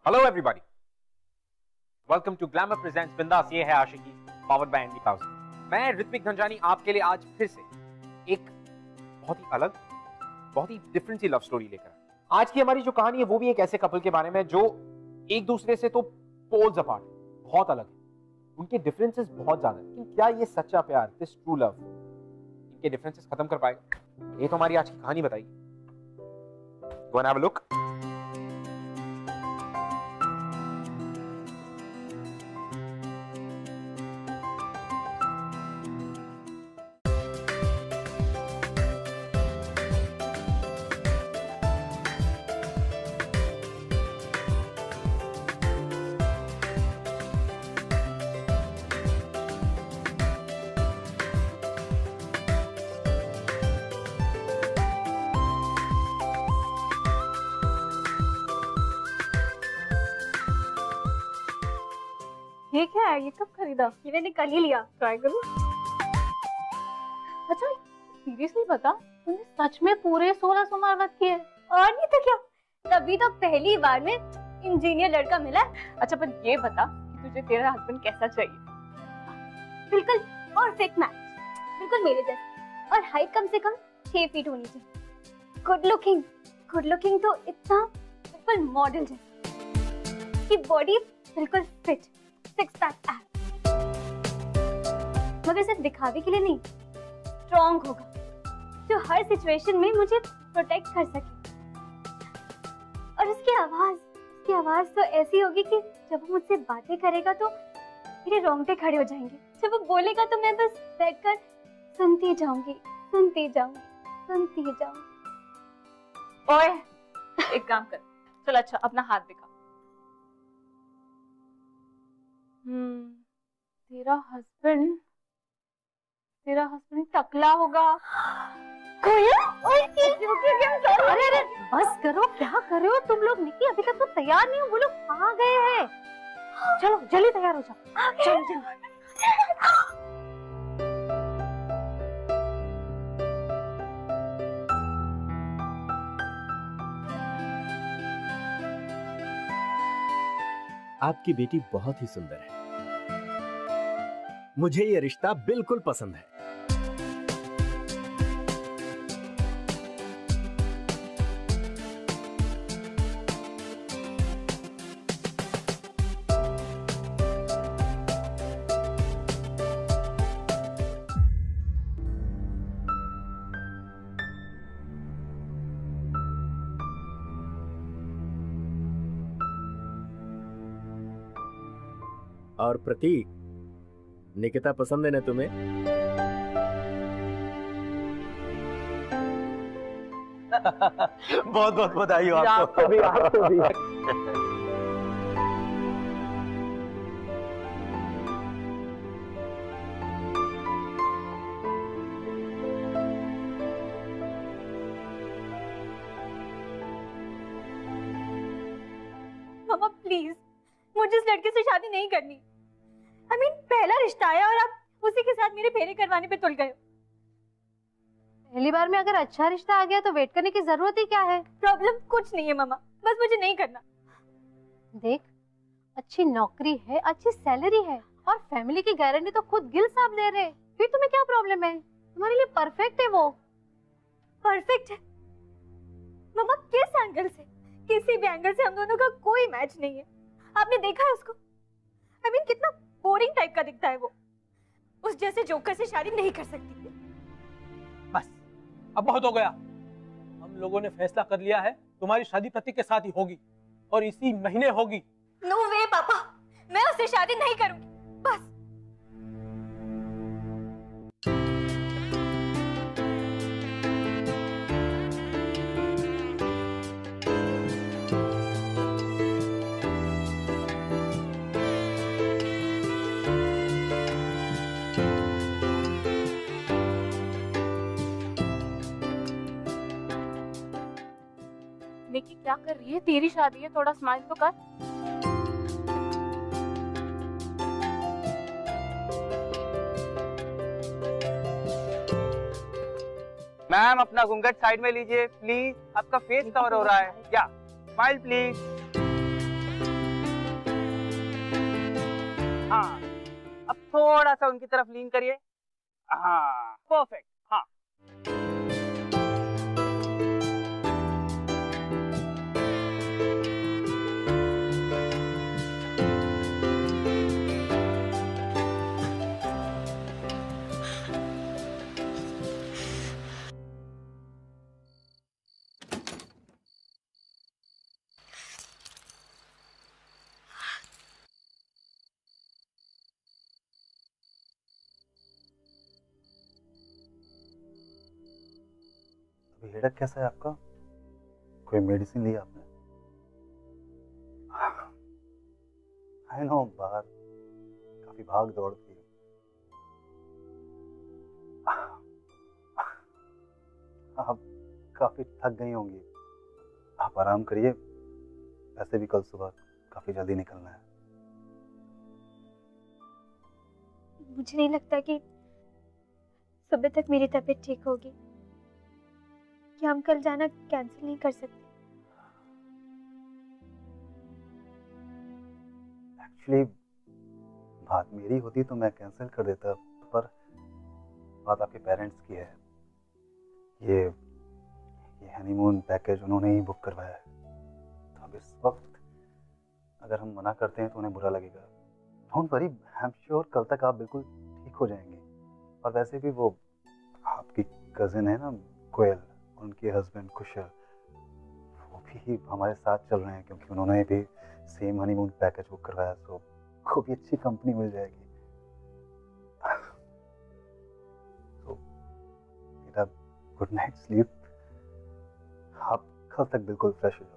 Hello everybody, welcome to glamour presents Bindass. ये है Aashiqui powered by Andy Paws. मैं ऋत्विक धनजानी आपके लिए आज फिर से एक बहुत ही अलग, बहुत ही डिफरेंट सी लव स्टोरी लेकर आया। आज की हमारी जो कहानी है वो भी एक ऐसे कपल के बारे में जो एक दूसरे से तो पोल्स अपार्ट, बहुत अलग है। उनके डिफरेंसेस बहुत ज्यादा है, लेकिन क्या ये सच्चा प्यार, दिस ट्रू लव, इनके डिफरेंसेस खत्म कर पाएगा? ये तो हमारी आज की कहानी बताइए। Go and have a look. ये क्या है? ये कब खरीदा? ये मैंने कल ही लिया। ट्राई करूं? अच्छा सीरियसली बता, तूने सच में पूरे 16 सोमवार व्रत किए? और नहीं तो क्या, तभी तो पहली बार में इंजीनियर लड़का मिला। अच्छा पर ये बता कि तुझे तेरा हस्बैंड कैसा चाहिए? बिल्कुल परफेक्ट मैच, बिल्कुल मेरे जैसा, और हाइट कम से कम 6 फीट होनी चाहिए। गुड लुकिंग तो इतना बिल्कुल मॉडल जैसा, कि बॉडी बिल्कुल फिट, सिक्स पैक एब्स, मगर सिर्फ दिखावे के लिए नहीं, स्ट्रॉन्ग होगा, जो हर सिचुएशन में मुझे प्रोटेक्ट कर सके। और उसकी आवाज तो ऐसी होगी कि जब वो मुझसे बातें करेगा तो मेरे रोंगटे खड़े हो जाएंगे। जब वो बोलेगा तो मैं बस बैठकर सुनती जाऊंगी। ओए एक काम कर, चल अच्छा अपना हाथ दिखा। तेरा हस्बैंड टकला होगा। अरे बस करो, क्या कर रहे हो तुम लोग? निकी अभी तक तो तैयार नहीं हो, वो लोग कहाँ गए हैं? चलो जल्दी तैयार हो जाओ, चलो। आपकी बेटी बहुत ही सुंदर है, मुझे ये रिश्ता बिल्कुल पसंद है। और प्रतीक, निकिता पसंद है ना तुम्हें? बहुत बहुत बधाई हो आपको भी। मामा प्लीज, मुझे इस लड़के से शादी नहीं करनी। पहला रिश्ता आया और आप उसी के साथ मेरे फेरे करवाने पे तुल गए। पहली बार में अगर अच्छा रिश्ता आ गया तो वेट करने की जरूरत ही क्या है? प्रॉब्लम कुछ नहीं है मामा, बस मुझे नहीं करना। देख, अच्छी नौकरी है, अच्छी सैलरी है, और फैमिली की गारंटी तो खुद गिल साहब दे रहे। फिर तुम्हें क्या प्रॉब्लम है? तुम्हारे लिए परफेक्ट है वो। परफेक्ट है मामा? किस एंगल से? किसी भी एंगल से हम दोनों का कोई मैच नहीं है। आपने देखा है उसको? कितना बोरिंग टाइप का दिखता है वो। उस जैसे जोकर से शादी नहीं कर सकती। बस अब बहुत हो गया। हम लोगों ने फैसला कर लिया है, तुम्हारी शादी प्रतीक के साथ ही होगी, और इसी महीने होगी। नो वे पापा, मैं उससे शादी नहीं करूंगी। बस निकी क्या कर रही है? तेरी शादी है, थोड़ा स्माइल तो कर। मैम अपना घूंघट साइड में लीजिए प्लीज, आपका फेस कवर हो रहा है। या स्माइल प्लीज। हाँ, अब थोड़ा सा उनकी तरफ लीन करिए। हाँ, परफेक्ट। हाँ, अभी हेडेक कैसा है आपका? कोई मेडिसिन ली आपने? आई नो, बाहर काफी भाग दौड़ थी। आप काफी थक गई होंगी, आप आराम करिए। वैसे भी कल सुबह काफी जल्दी निकलना है। मुझे नहीं लगता कि सुबह तक मेरी तबीयत ठीक होगी। क्या हम कल जाना कैंसिल नहीं कर सकते? एक्चुअली बात मेरी होती तो मैं कैंसिल कर देता, पर बात आपके पेरेंट्स की है। ये हनीमून पैकेज उन्होंने ही बुक करवाया है, तो अब इस वक्त अगर हम मना करते हैं तो उन्हें बुरा लगेगा। Don't worry, I am sure कल तक आप बिल्कुल ठीक हो जाएंगे। और वैसे भी वो आपकी कजिन है ना कोयल, उनके हस्बैंड कुशल, वो भी हमारे साथ चल रहे हैं क्योंकि उन्होंने भी सेम हनीमून पैकेज बुक करवाया, तो को भी अच्छी कंपनी मिल जाएगी। तो बेटा, गुड नाइट स्लीप। आप कल तक बिल्कुल फ्रेश हो जाओगे।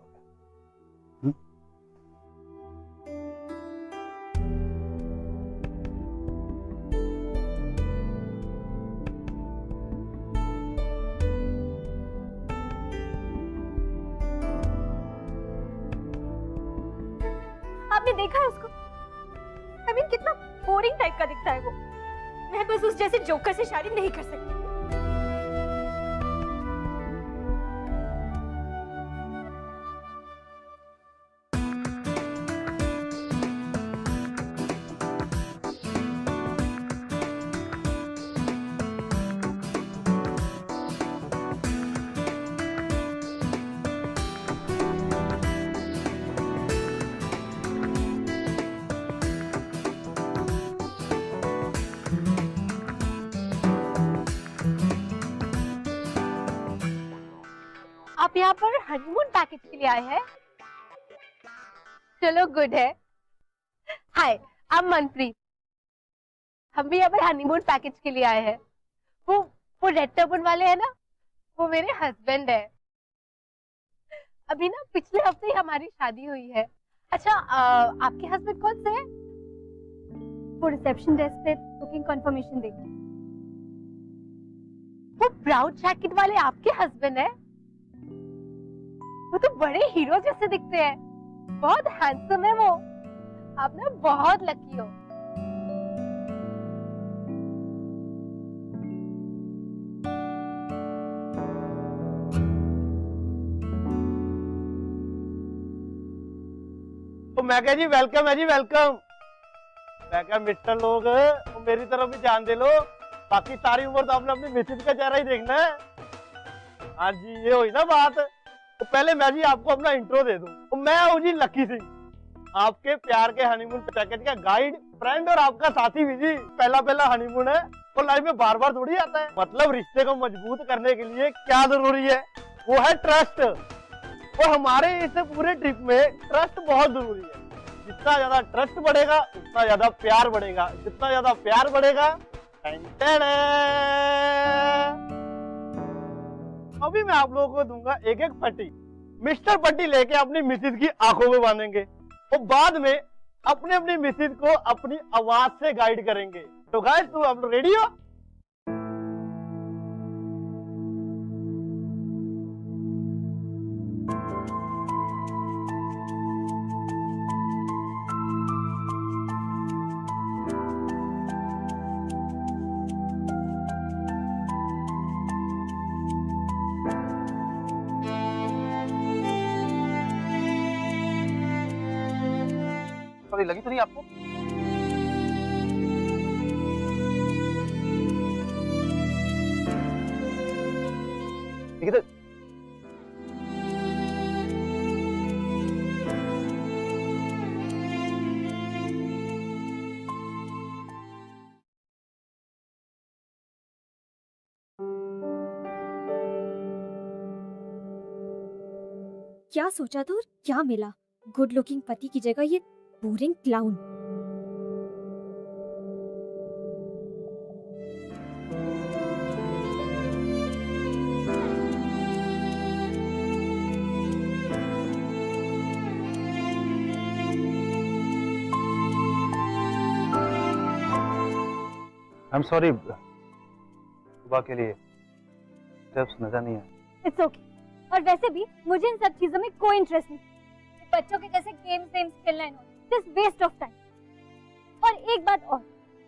आपने देखा है उसको? I mean, कितना बोरिंग टाइप का दिखता है वो। मैं बस उस जैसे जोकर से शादी नहीं कर सकती। आप यहाँ पर हनीमून पैकेज के लिए आए हैं? चलो गुड है। हाय, आई एम मनप्रीत। हम भी यहाँ पर हनीमून पैकेज के लिए आए हैं। वो रेड टर्बन वाले हैं ना, वो मेरे हस्बैंड है। अभी ना पिछले हफ्ते ही हमारी शादी हुई है। अच्छा, आपके हस्बैंड कौन से हैं? वो रिसेप्शन डेस्क पे बुकिंग कंफर्मेशन देंगे। वो ब्राउन जैकेट वाले आपके हस्बैंड है? वो तो बड़े हीरो जैसे दिखते हैं, बहुत हैंडसम है वो। आप ना बहुत लकी हो। तो मैं कह जी वेलकम है जी, वेलकम। मैं क्या मिस्टर लोग मेरी तरफ भी ध्यान दे लो, बाकी सारी उम्र तो आपने अपनी मिसेज का चेहरा ही देखना है। हाँ जी, ये हुई ना बात। तो पहले मैं जी आपको अपना इंट्रो दे दूं। तो मैं हूँ जी लकी सिंह, आपके प्यार के हनीमून पैकेज का गाइड, फ्रेंड और आपका साथी भी जी। पहला हनीमून है और लाइफ में बार बार थोड़ी आता है। मतलब रिश्ते को मजबूत करने के लिए क्या जरूरी है, वो है ट्रस्ट। और हमारे इस पूरे ट्रिप में ट्रस्ट बहुत जरूरी है। जितना ज्यादा ट्रस्ट बढ़ेगा उतना ज्यादा प्यार बढ़ेगा, जितना ज्यादा प्यार बढ़ेगा। अभी मैं आप लोगों को दूंगा एक एक पट्टी। मिस्टर पट्टी लेके अपनी मिसेज की आंखों में बांधेंगे और बाद में अपने अपनी मिसेज को अपनी आवाज से गाइड करेंगे। तो गाइस, तुम आप लोग रेडी हो? लगी तो नहीं आपको? निकिता क्या सोचा था और क्या मिला? गुड लुकिंग पति की जगह ये boring clown. I am sorry, सुबह के लिए स्टेप्स नजर नहीं आए। It's okay. और वैसे भी मुझे इन सब चीजों में कोई इंटरेस्ट नहीं। बच्चों के जैसे गेम्स खेलना है, जस्ट वेस्ट ऑफ टाइम। और एक बात और,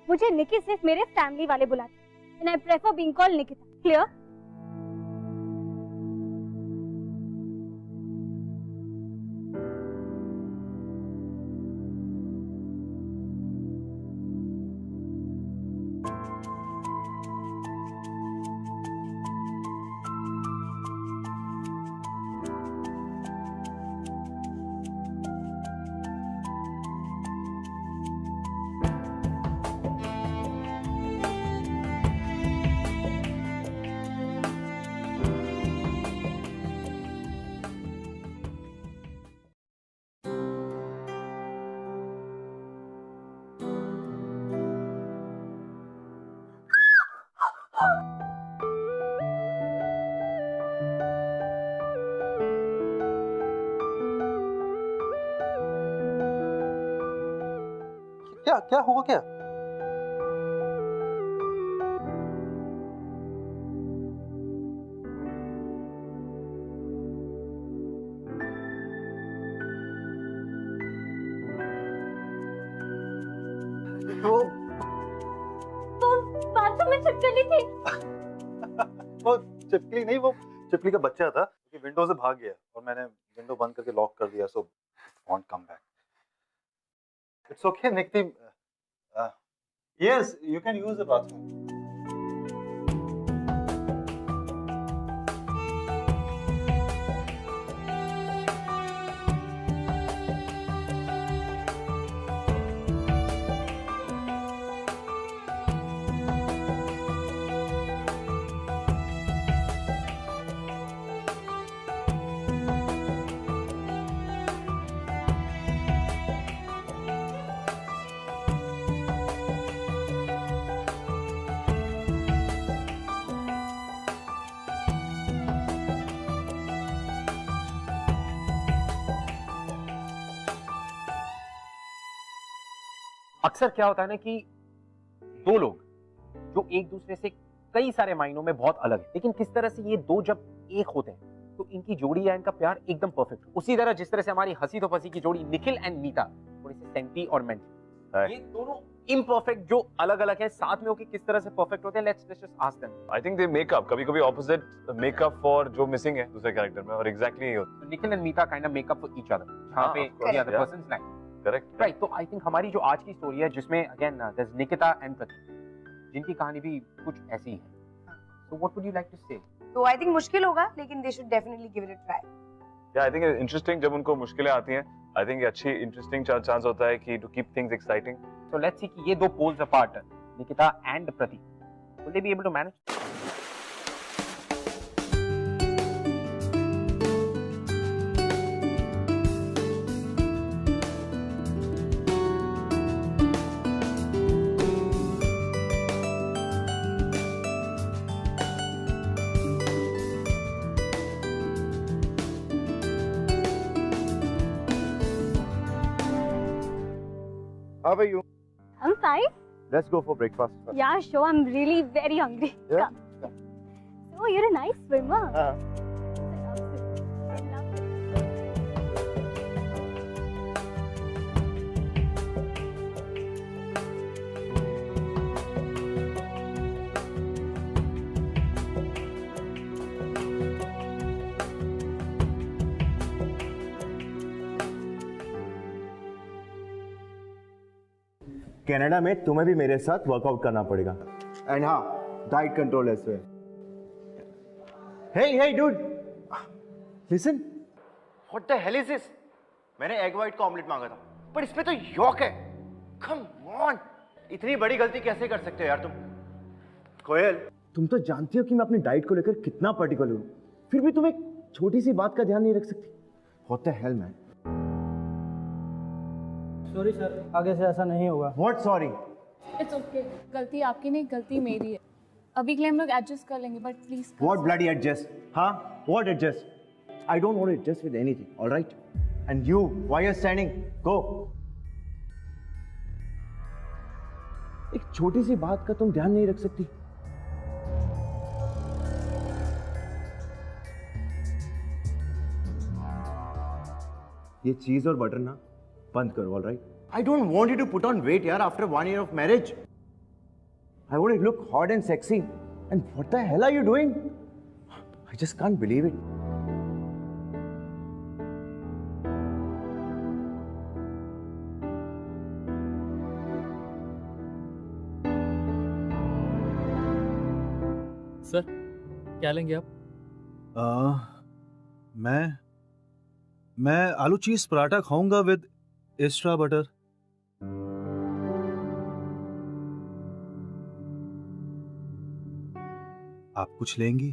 मुझे निकी सिर्फ मेरे फैमिली वाले बुलाते हैं, and I prefer being called Nikita. Clear? क्या क्या हुआ क्या? वो बाथरूम में छिपकली थी। वो चिपकली नहीं, वो चिपकली का बच्चा था कि विंडो से भाग गया और मैंने विंडो बंद करके लॉक कर दिया, so won't come back. It's okay Nikita, yes you can use the bathroom. अक्सर क्या होता है ना कि दो लोग जो एक दूसरे से कई सारे मायनों में बहुत अलग है, लेकिन किस तरह से ये दो जब एक होते हैं तो इनकी जोड़ी या इनका प्यार एकदम परफेक्ट। उसी तरह जिस तरह से हमारी हंसी तो फंसी की जोड़ी निखिल एंड नीता थोड़ी सी सेंटी और मेंटल, ये दोनों इम्परफेक्ट जो अलग अलग है साथ में होके किस तरह से परफेक्ट होते हैं। Let's just ask them. I think they make up, कभी कभी ऑपोजिट मेकअप फॉर जो मिसिंग है दूसरे कैरेक्टर में, और एग्जैक्टली यही होता है। Nikhil and Neeta kind of make up for each other, जहां पे the other persons like. Correct right. तो आई थिंक हमारी जो आज की स्टोरी है जिसमें again there is Nikita and Prateek, जिनकी कहानी भी कुछ ऐसी ही है। So what would you like to say? तो आई थिंक मुश्किल होगा, लेकिन they should definitely give it a try. या आई थिंक इंटरेस्टिंग, जब उनको मुश्किलें आती हैं आई थिंक अच्छी इंटरेस्टिंग चांस होता है कि to keep things exciting. So let's see कि ये दो poles apart, Nikita and Prateek, will they be able to manage? How are you? I'm fine. Let's go for breakfast. Yeah, sure. I'm really very hungry. Yeah? Come. So you're a nice swimmer. Canada में तुम्हें भी मेरे साथ workout करना पड़ेगा, and हाँ, diet control as well. hey dude, listen. What the hell is this? मैंने egg white का ऑमलेट मांगा था, पर इसमें तो यॉक है। Come on, इतनी बड़ी गलती कैसे कर सकते हो यार तुम? कोयल, तुम तो जानती हो कि मैं अपनी डाइट को लेकर कितना पर्टिकुलर हूँ, फिर भी तुम एक छोटी सी बात का ध्यान नहीं रख सकती। What the hell man? Sorry sir, आगे से ऐसा नहीं होगा। What sorry? इट्स ओके, गलती आपकी नहीं, गलती मेरी है। अभी के लिए हम लोग एडजस्ट कर लेंगे, but please. What bloody adjust? हाँ? What adjust? I don't want to adjust with anything, all right? And you, why you're standing? Go. एक छोटी सी बात का तुम ध्यान नहीं रख सकती। ये चीज और बटर ना बंद करो, all right? I don't want you to put on weight, yaar, after 1 year of marriage. I want you to look hot and sexy. And what the hell are you doing? I just can't believe it. Sir, क्या लेंगे आप? मैं आलू चीज पराठा खाऊंगा with extra butter. आप कुछ लेंगी?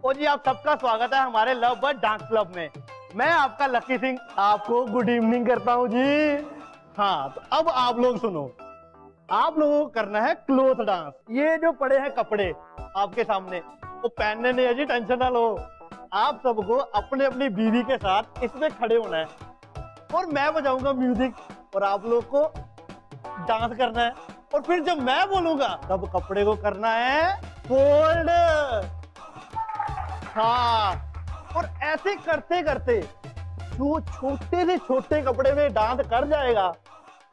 ओ जी, आप सबका स्वागत है हमारे लव बर्ड डांस क्लब में। मैं आपका लकी सिंह आपको गुड इवनिंग करता हूँ जी। हाँ, तो अब आप लोग सुनो, आप लोगों को करना है क्लोथ डांस। ये जो पड़े हैं कपड़े आपके सामने, वो पहनने नहीं है जी, टेंशन ना लो। आप सबको अपने अपनी बीवी के साथ इसमें खड़े होना है और मैं बजाऊंगा म्यूजिक और आप लोग को डांस करना है। और फिर जब मैं बोलूंगा तब कपड़े को करना है फोल्ड। हाँ, और ऐसे करते करते जो छोटे से छोटे कपड़े में डांस कर जाएगा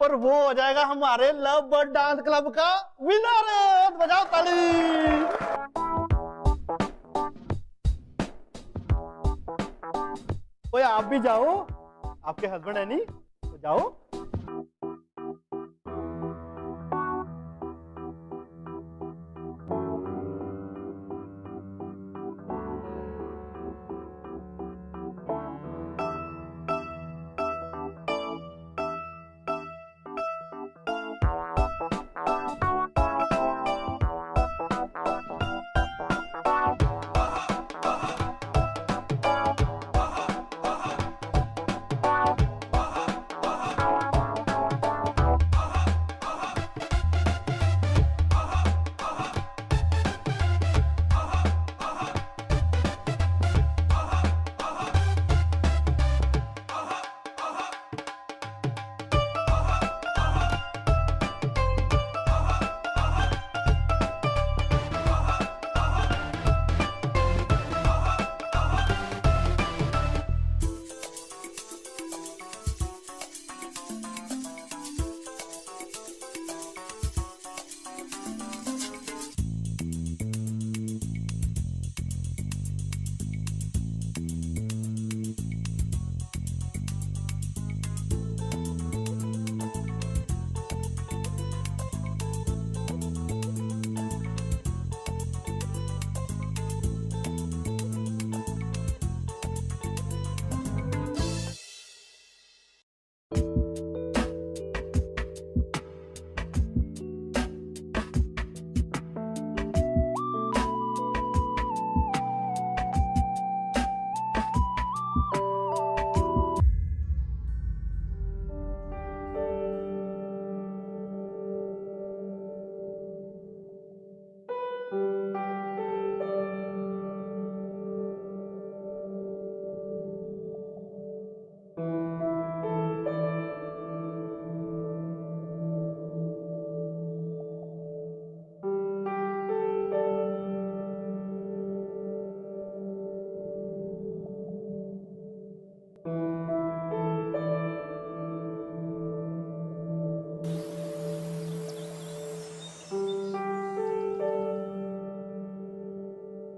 और वो हो जाएगा हमारे लव बर्ड डांस क्लब का विनर। बजाओ ताली। कोई आप भी जाओ, आपके हस्बैंड है नहीं तो जाओ।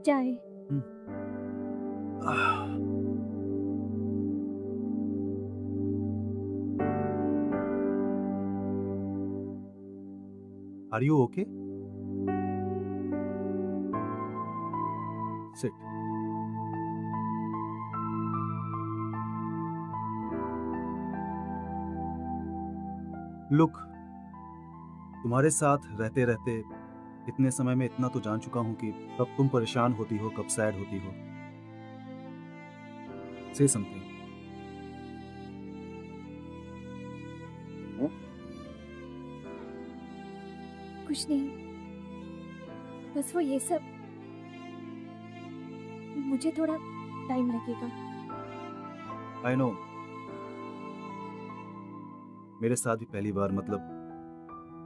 चाय। Are you okay? Sit. Look, तुम्हारे साथ रहते रहते इतने समय में इतना तो जान चुका हूं कि कब तुम परेशान होती हो, कब सैड होती हो। Say something. कुछ नहीं, बस वो ये सब, मुझे थोड़ा टाइम लगेगा। I know. मेरे साथ भी पहली बार, मतलब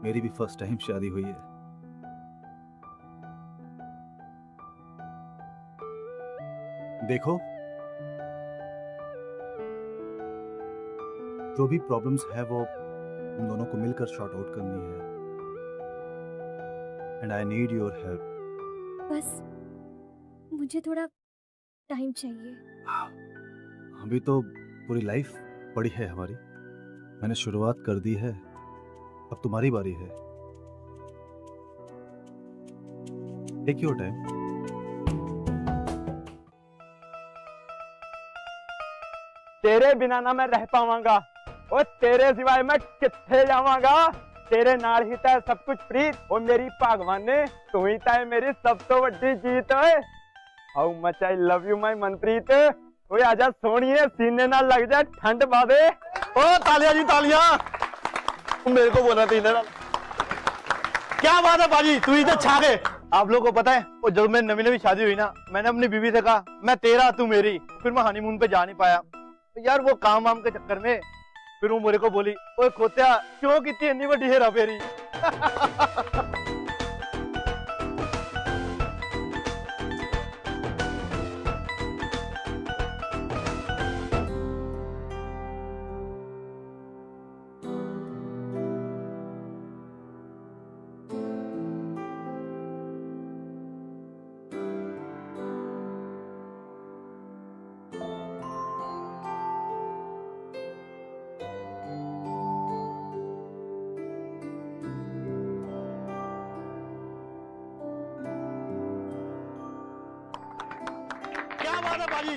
मेरी भी फर्स्ट टाइम शादी हुई है। देखो, जो भी प्रॉब्लम्स है वो हम दोनों को मिलकर सॉर्ट आउट करनी है। And I need your help. बस मुझे थोड़ा टाइम चाहिए। अभी तो पूरी लाइफ पड़ी है हमारी। मैंने शुरुआत कर दी है, अब तुम्हारी बारी है। Take your time. तेरे बिना ना मैं रह पावांगा, और तेरे सिवाय मैं किथे जावांगा। तेरे नाल ही तै सब कुछ प्रीत, और मेरी भगवान ने तू ही तै मेरी सब तो वड्डी जीत। How much I love you my Manpreet. ओए आजा सोनिए, सीने ना लग जा ठंड बादे। ओ तालियां जी तालियां। मेरे को बोला था इधर। क्या बात है बाजी, तू इधर छा गए। आप लोगों को पता है, वो जब मैं नवी शादी हुई ना, मैंने अपनी बीवी से कहा मैं तेरा तू मेरी। फिर मैं हनीमून पे जा नहीं पाया यार, वो काम वाम के चक्कर में। फिर वो मेरे को बोली, ओए खोत्या क्यों कितनी इतनी बड़ी हेरा फेरी।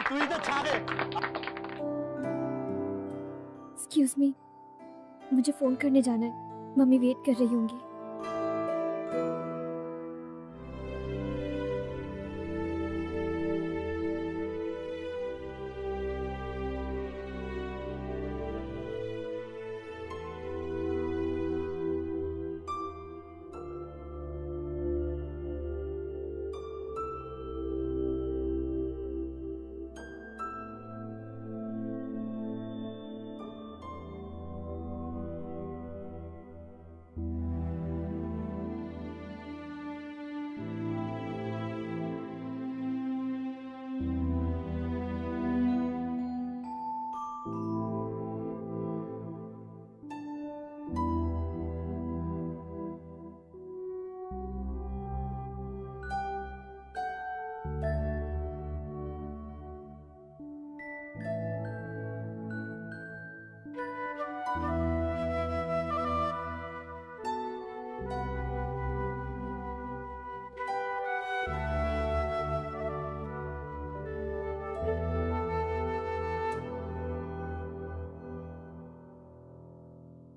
तू इधर छा गए। एक्सक्यूज मी, मुझे फोन करने जाना है, मम्मी वेट कर रही होंगी।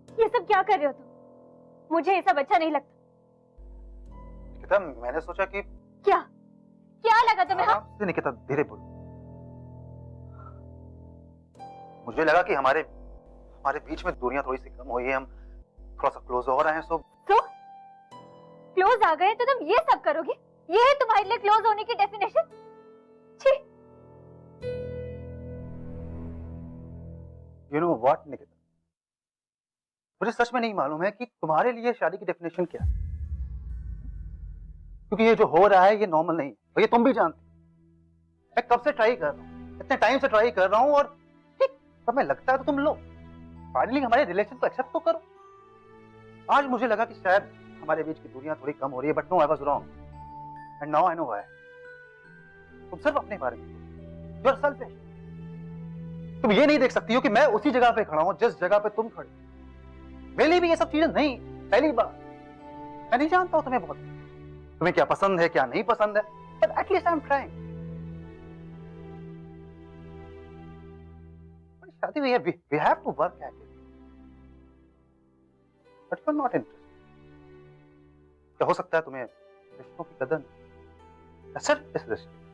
ये सब क्या कर रहे हो तुम? मुझे ये सब अच्छा नहीं लगता। निकिता, मैंने सोचा कि क्या क्या लगा तुम्हें? हाँ निकिता, धीरे बोल। मुझे लगा कि हमारे बीच में दूरियां थोड़ी सी कम हुई है, हम थोड़ा सा क्लोज हो रहे हैं। सो क्लोज आ गए तो तुम ये सब करोगे? ये है तुम्हारे लिए क्लोज होने की डेफिनेशन? छी। You know what, निकिता, मुझे सच में नहीं मालूम है कि तुम्हारे लिए शादी की डेफिनेशन क्या है, क्योंकि ये जो हो रहा है ये नॉर्मल नहीं है, ये तुम भी जानते। मैं कब से ट्राई कर रहा हूँ, इतने टाइम से ट्राई कर रहा हूँ, और ठीक समय लगता है तो तुम लो। फाइनली हमारे रिलेशन को एक्सेप्ट तो करो। आज मुझे लगा कि शायद हमारे बीच की दूरियां थोड़ी कम हो रही है, but no, I was wrong and now I know why. तुम सिर्फ अपने बारे में, यू आर सेल्फिश। तुम ये नहीं देख सकती हो कि मैं उसी जगह पे खड़ा हूं जिस जगह पे तुम खड़े। मेरे लिए भी ये सब चीजें नहीं, पहली बार। मैं नहीं जानता हूँ तुम्हें बहुत, तुम्हें क्या पसंद है क्या नहीं पसंद है, but at least I am trying. शादी हुई है, we have to work at it, but you are not interested. क्या हो सकता है तुम्हें रिश्तों की कदर नहीं, सिर्फ इस रिश्ते।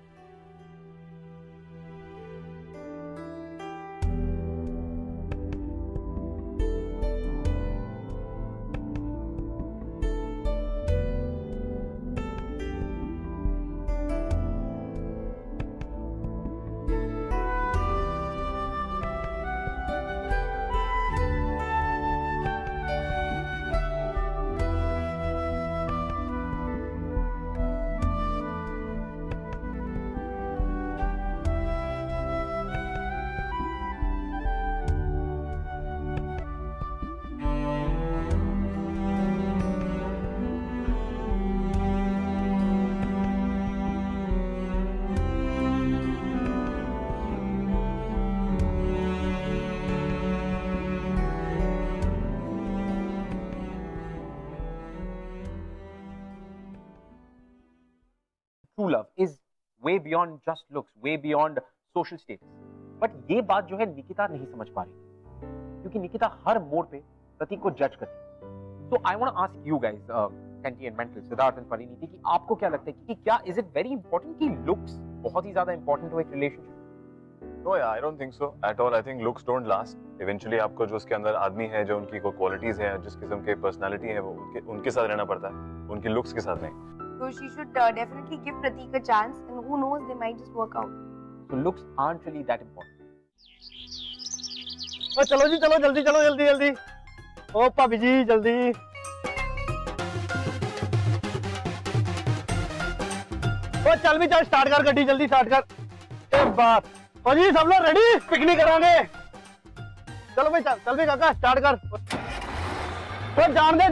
True love is way beyond just looks, way beyond social status. But ये बात जो है निकिता नहीं समझ पा रही, क्योंकि निकिता हर मोड़ पे प्रतीक को जज करती है। So I want to ask you guys, Senti and Mental, Siddharth and Parineeti, कि आपको क्या लगता है कि क्या is it very important कि looks बहुत ही ज्यादा important हो एक relationship? No, yeah, I don't think so at all. I think looks don't last. Eventually आपको जो उसके अंदर आदमी है, जो उनकी कोई qualities है, जिस किस्म के personality है, वो उनके साथ रहना पड़ता है, उनकी looks के साथ नहीं। So she should definitely give Pratik a chance, and who knows, they might just work out. So looks aren't really that important. ओ चलो जी, चलो जल्दी चलो, जल्दी जल्दी। ओ भाभी जी जल्दी। ओ चल भी चल, स्टार्ट कर गड्डी, जल्दी स्टार्ट कर। एक बात ओ जी, सब लोग रेडी, पिकनिक करांगे। चलो भाई चल भी काका, स्टार्ट कर। तो जान दे।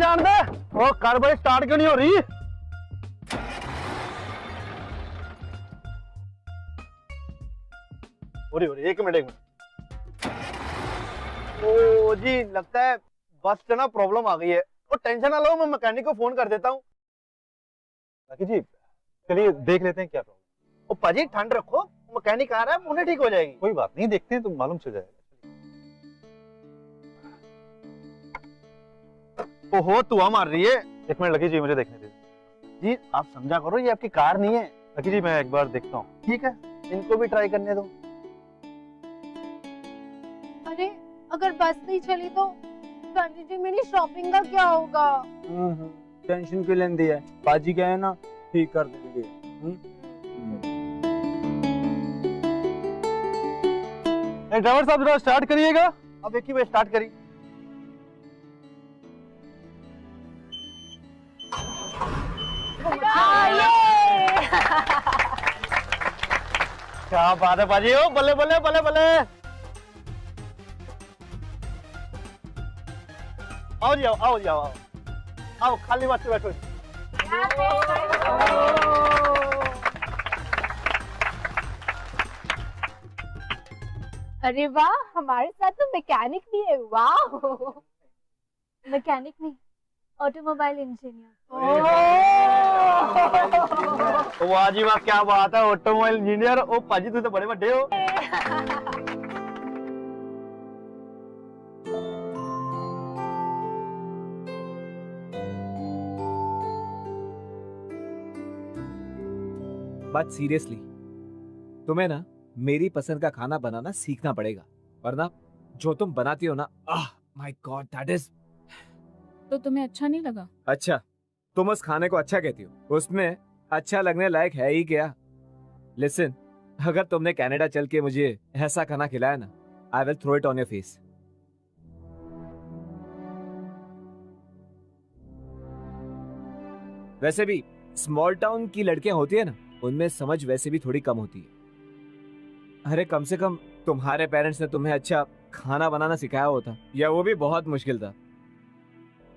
ओ कर भाई, स्टार्ट क्यों नहीं हो रही? एक मिनट। ओ जी, लगता है बस से ना प्रॉब्लम आ गई है। और टेंशन ना लो, मैं मैकेनिक को फोन कर देता हूँ। जी चलिए देख लेते हैं क्या प्रॉब्लम। ओ पाजी ठंड रखो, मैकेनिक आ रहा है, उन्हें ठीक हो जाएगी। कोई बात नहीं, देखते हैं तो मालूम चल जाएगा। ओहो, धुआं मार रही है। एक मिनट लकी जी, मुझे देखने दीजिए। जी आप समझा करो, ये आपकी कार नहीं है। लकी जी मैं एक बार देखता हूँ। ठीक है, इनको भी ट्राई करने दो। अरे अगर बस नहीं चली तो संजय जी मेरी शॉपिंग का क्या होगा? टेंशन क्यों लेंदी है, बाजी क्या है ना, ठीक कर देंगे। ड्राइवर साहब जरा स्टार्ट करिएगा। अब एक ही बार स्टार्ट करिए। क्या बात है बाजी, ओ बल्ले बल्ले बल्ले बल्ले। आओ जी, आओ जी, आओ खाली बात से बैठो। अरे वाह, हमारे साथ तो मैकेनिक भी है। वाह, मैकेनिक नहीं, ऑटोमोबाइल इंजीनियर। वाह जी वाह, क्या बात है, ऑटोमोबाइल इंजीनियर। ओ पाजी तुम तो बड़े बड़े हो। बात सीरियसली, तुम्हें ना मेरी पसंद का खाना बनाना सीखना पड़ेगा, वरना जो तुम बनाती हो ना, माय गॉड, दैट इज। तो तुम्हें अच्छा नहीं लगा? अच्छा, तुम उस खाने को अच्छा कहती हो, उसमें अच्छा लगने लायक है ही क्या? लिसन, अगर तुमने कनाडा चल के मुझे ऐसा खाना खिलाया ना, I will throw it on your face. वैसे भी स्मॉल टाउन की लड़कियां होती है ना, उनमें समझ वैसे भी थोड़ी कम होती है। अरे कम से कम तुम्हारे पेरेंट्स ने तुम्हें अच्छा खाना बनाना सिखाया होता, या वो भी बहुत मुश्किल था।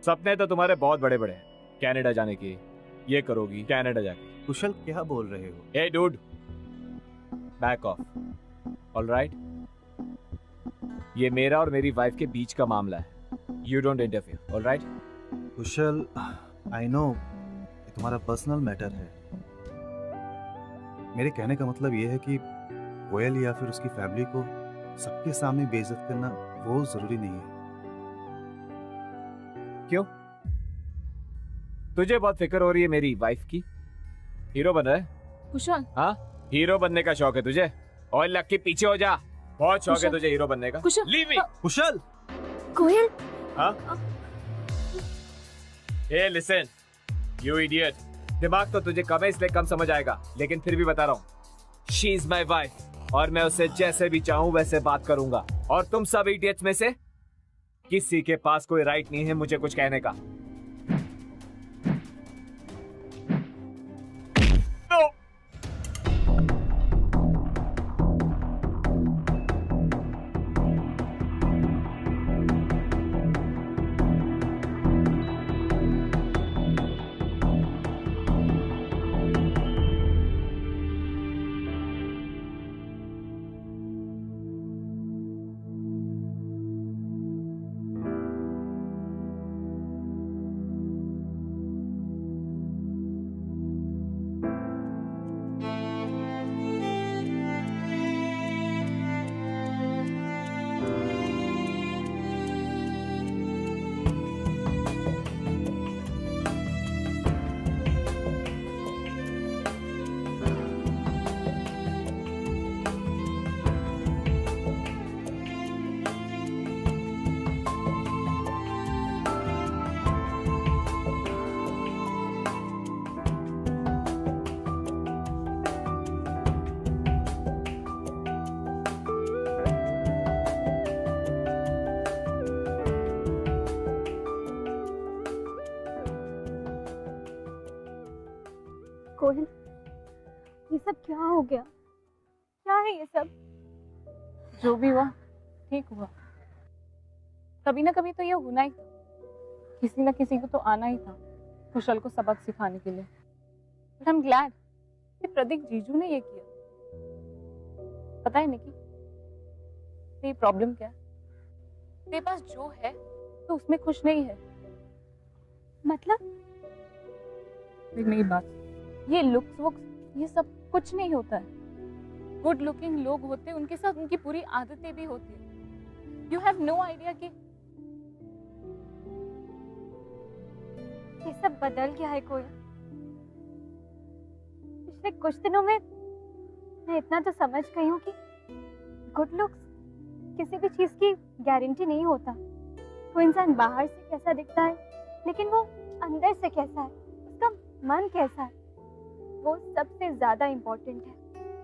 सपने तो तुम्हारे बहुत बड़े बड़े हैं, कनाडा जाने के। ये करोगी कनाडा जाके। कुशल क्या बोल रहे हो? Hey dude, back off, alright? ये मेरा और मेरी वाइफ के बीच का मामला है, you don't interfere, alright? Kusal, I know ये तुम्हारा पर्सनल मैटर है। मेरे कहने का मतलब ये है कि कोयल या फिर उसकी फैमिली को सबके सामने बेइज्जत करना वो जरूरी नहीं है। क्यों? तुझे बहुत फिक्र हो रही है मेरी वाइफ की? हीरो बन रहा है? कुशल, हाँ, हीरो बनने का शौक है तुझे? और लग के पीछे हो जा, बहुत शौक है तुझे हीरो बनने का। कुशल, लीव मी। कुशल, कोयल, हाँ? Hey, listen, you idiot. दिमाग तो तुझे कम है इसलिए कम समझ आएगा, लेकिन फिर भी बता रहा हूँ, she is my wife और मैं उससे जैसे भी चाहूँ वैसे बात करूंगा। और तुम सब इडियट्स में से किसी के पास कोई राइट नहीं है मुझे कुछ कहने का। कोयल, ये सब क्या हो गया? क्या है ये सब? जो भी हुआ ठीक हुआ। कभी ना कभी तो ये होना ही था, किसी ना किसी को तो आना ही था कुशल को सबक सिखाने के लिए। बट आई एम ग्लैड कि प्रदीप जीजू ने ये किया। पता है निकी, तेरी प्रॉब्लम क्या है? तेरे पास जो है तो उसमें खुश नहीं है। मतलब? मेरी बात, ये लुक्स वुक्स ये सब कुछ नहीं होता है। गुड लुकिंग लोग होते हैं, उनके साथ उनकी पूरी आदतें भी होती है। यू हैव नो आइडिया कि ये सब बदल गया है कोयल। पिछले कुछ दिनों में मैं इतना तो समझ गई हूँ कि गुड लुक्स किसी भी चीज की गारंटी नहीं होता। वो इंसान बाहर से कैसा दिखता है, लेकिन वो अंदर से कैसा है, उसका मन कैसा है, वो सबसे ज्यादा इम्पोर्टेंट है।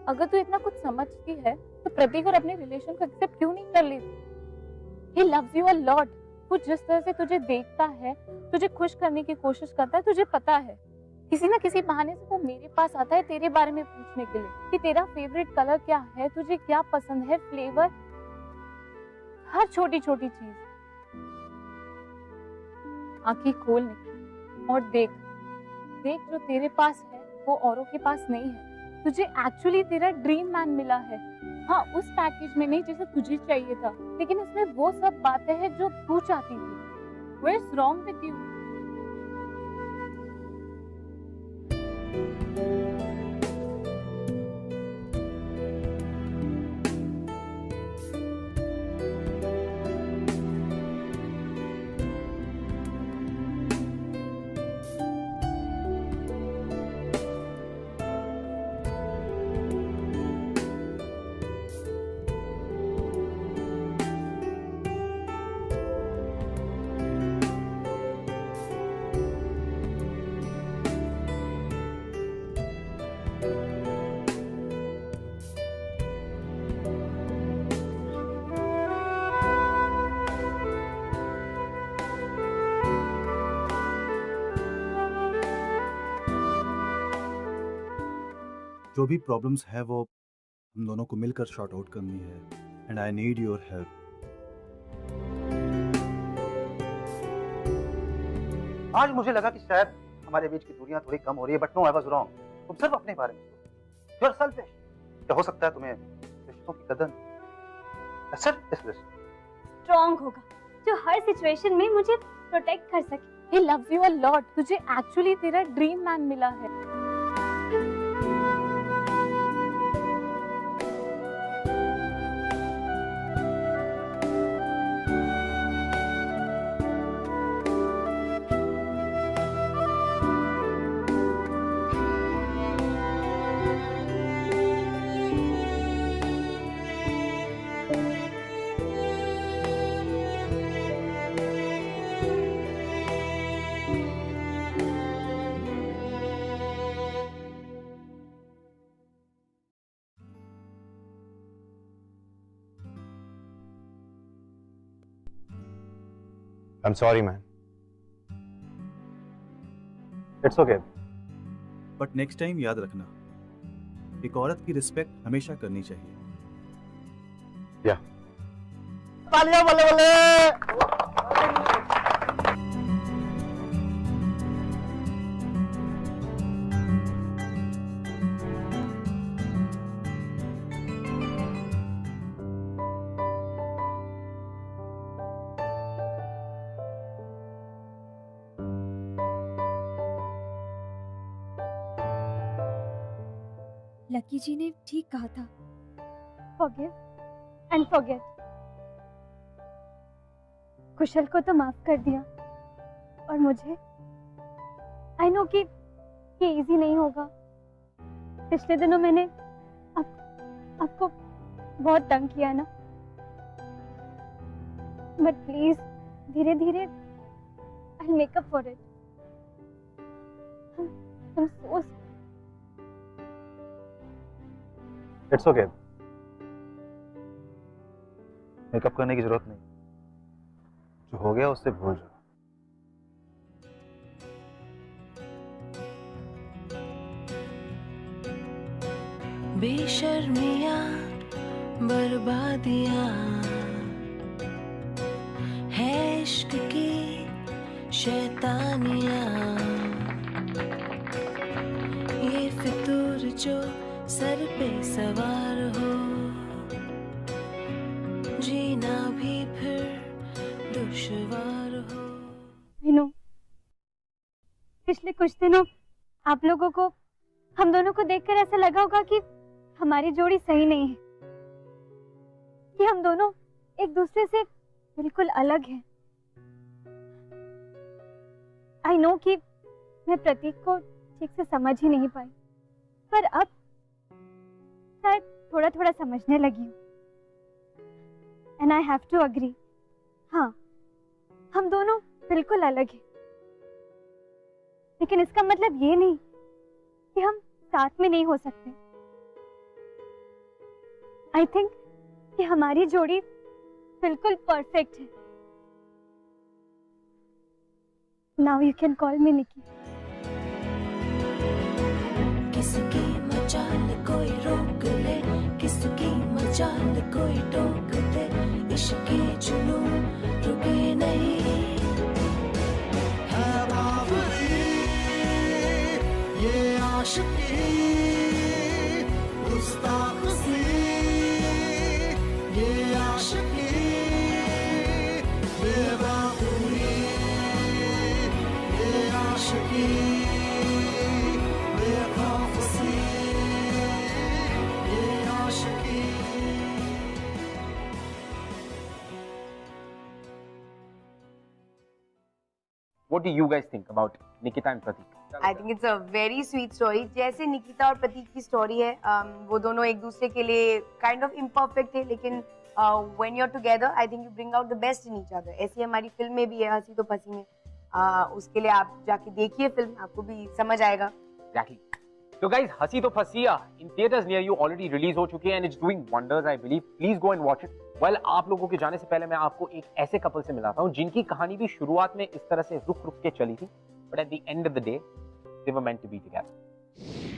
अगर तू इतना कुछ समझती है तो प्रतीक और अपने रिलेशन को एक्सेप्ट क्यों नहीं कर लेती? He loves you a lot। वो जिस तरह से तुझे देखता है, तुझे खुश करने की कोशिश करता है, तुझे पता है किसी ना किसी बहाने से वो मेरे पास आता है तेरे बारे में पूछने के लिए कि तेरा फेवरेट कलर क्या है, तुझे क्या पसंद है, फ्लेवर, हर छोटी छोटी चीज। आंखें खोल निकल और देख देख, जो तेरे पास है वो औरों के पास नहीं है। तुझे एक्चुअली तेरा ड्रीम मैन मिला है। हाँ, उस पैकेज में नहीं जैसे तुझे चाहिए था, लेकिन उसमें वो सब बातें हैं जो तू चाहती थी। What's wrong with you? जो भी प्रॉब्लम्स है वो हम दोनों को मिलकर शॉर्ट आउट करनी है, and I need your help. आज मुझे लगा कि शायद हमारे बीच की दूरियां थोड़ी कम हो रही है, but no, I was wrong. तुम सिर्फ अपने बारे में सोचो। You are selfish. क्या हो सकता है तुम्हें रिश्तों की कदर सिर्फ इस रिश्ते स्ट्रॉन्ग होगा जो हर सिचुएशन में मुझे प्रोटेक्ट कर सके। He loves you a lot. तुझे एक्चुअली तेरा ड्रीम मैन मिला है. I'm sorry, man. It's okay. But next time याद रखना, एक औरत की रिस्पेक्ट हमेशा करनी चाहिए. तालियां बल्ले बल्ले. लकी जी ने ठीक कहा था. Forgive and forget. कुशल को तो माफ कर दिया और मुझे आई नो कि ये इजी नहीं होगा. पिछले दिनों मैंने आपको बहुत तंग किया ना, बट प्लीज धीरे धीरे I'll make up for it. I'm so It's okay. Makeup करने की जरूरत नहीं. जो हो गया उससे भूल जाओ. बेशर्मियाँ बर्बादियाँ है इश्क की शैतानियाँ. ये फितूर जो सर पे सवार हो, जीना भी फिर दुश्वार हो. मीनू, पिछले कुछ दिनों आप लोगों को हम दोनों को देखकर ऐसा लगा होगा कि हमारी जोड़ी सही नहीं है, कि हम दोनों एक दूसरे से बिल्कुल अलग हैं. आई नो कि मैं प्रतीक को ठीक से समझ ही नहीं पाई, पर अब शायद थोड़ा थोड़ा समझने लगी हूँ. And I have to agree, हाँ हम दोनों बिल्कुल अलग हैं, लेकिन इसका मतलब ये नहीं कि हम साथ में नहीं हो सकते. आई थिंक कि हमारी जोड़ी बिल्कुल परफेक्ट है. Now you can call me Nikki. किसकी मचाल कोई रोक ले, किसकी मचाल कोई टोक दे, इश्क के जुनून रुके नहीं. है बावरी ये आशिकी, गुस्ताख सी ये आशिकी, बेवकूफी ये आशिकी, बेखौफ सी ये आशिकी. What do you guys think about Nikita and Pratik? I think it's a very sweet story. जैसे निकिता और प्रतीक की स्टोरी है, वो दोनों एक दूसरे के लिए kind of imperfect थे, लेकिन when you're together, I think you bring out the best in each other. ऐसी हमारी फिल्म में भी है, हंसी तो फंसी में. उसके लिए आप जाके देखिए फिल्म, आपको भी समझ आएगा. Exactly. So guys, हंसी तो फंसिया in theaters near you already release हो चुकी है and it's doing wonders, I believe. Please go and watch it. Well, आप लोगों के जाने से पहले मैं आपको एक ऐसे कपल से मिलाता हूँ जिनकी कहानी भी शुरुआत में इस तरह से रुक के चली थी, but at the end of the day, they were meant to be together.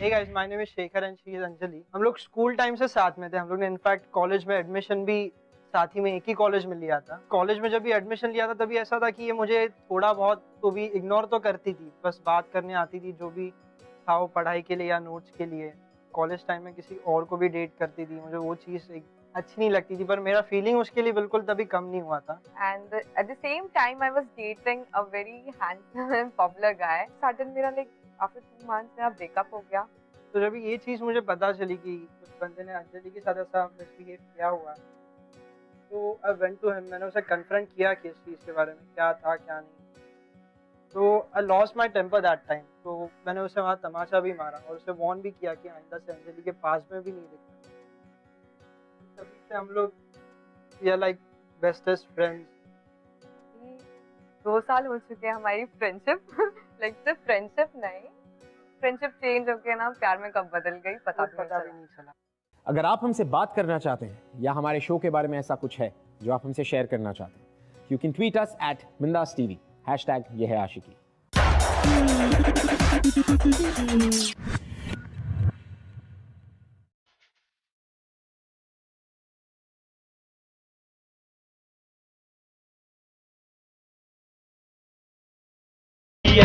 Hey guys, my name is Shekhar and she is Anjali. हम लोग स्कूल टाइम से साथ में थे. हम लोग ने इनफैक्ट कॉलेज में एडमिशन भी साथ ही में एक ही कॉलेज में लिया था. कॉलेज में जब भी एडमिशन लिया था तभी ऐसा था कि ये मुझे थोड़ा बहुत तो भी इग्नोर तो करती थी, बस बात करने आती थी जो भी था वो पढ़ाई के लिए या नोट्स के लिए. कॉलेज टाइम में किसी और को भी डेट करती थी. मुझे वो चीज़ एक अच्छी नहीं लगती थी, पर मेरा फीलिंग उसके लिए बिल्कुल तभी कम नहीं हुआ था। And at the same time, I was dating a very handsome and popular guy. Suddenly, मेरा like after 2 months मेरा breakup हो गया। तो जब ये चीज़ मुझे पता चली कि उस बंदे ने अंजलि के साथ ऐसा मिसबिहेव किया हुआ, तो आई वेंट टू हिम, मैंने उसे कन्फ्रंट किया कि इस चीज़ के बारे में क्या था क्या नहीं। तो I lost my temper that time, तो मैंने उसे वहाँ तमाचा भी मारा और उसे वार्न भी किया कि आइंदा से अंजलि के पास में भी नहीं दिखना। तभी से हम लोग we are like bestest friends. 2 साल हो चुके हैं हमारी फ्रेंडशिप। लाइक सिर्फ फ्रेंडशिप नहीं, फ्रेंडशिप चेंज होके ना प्यार में कब बदल गई पता भी नहीं चला। अगर आप हमसे बात करना चाहते हैं या हमारे शो के बारे में ऐसा कुछ है जो आप हमसे शेयर करना चाहते हैं, you can tweet us @BindasTV, #ये है आशिकी। ये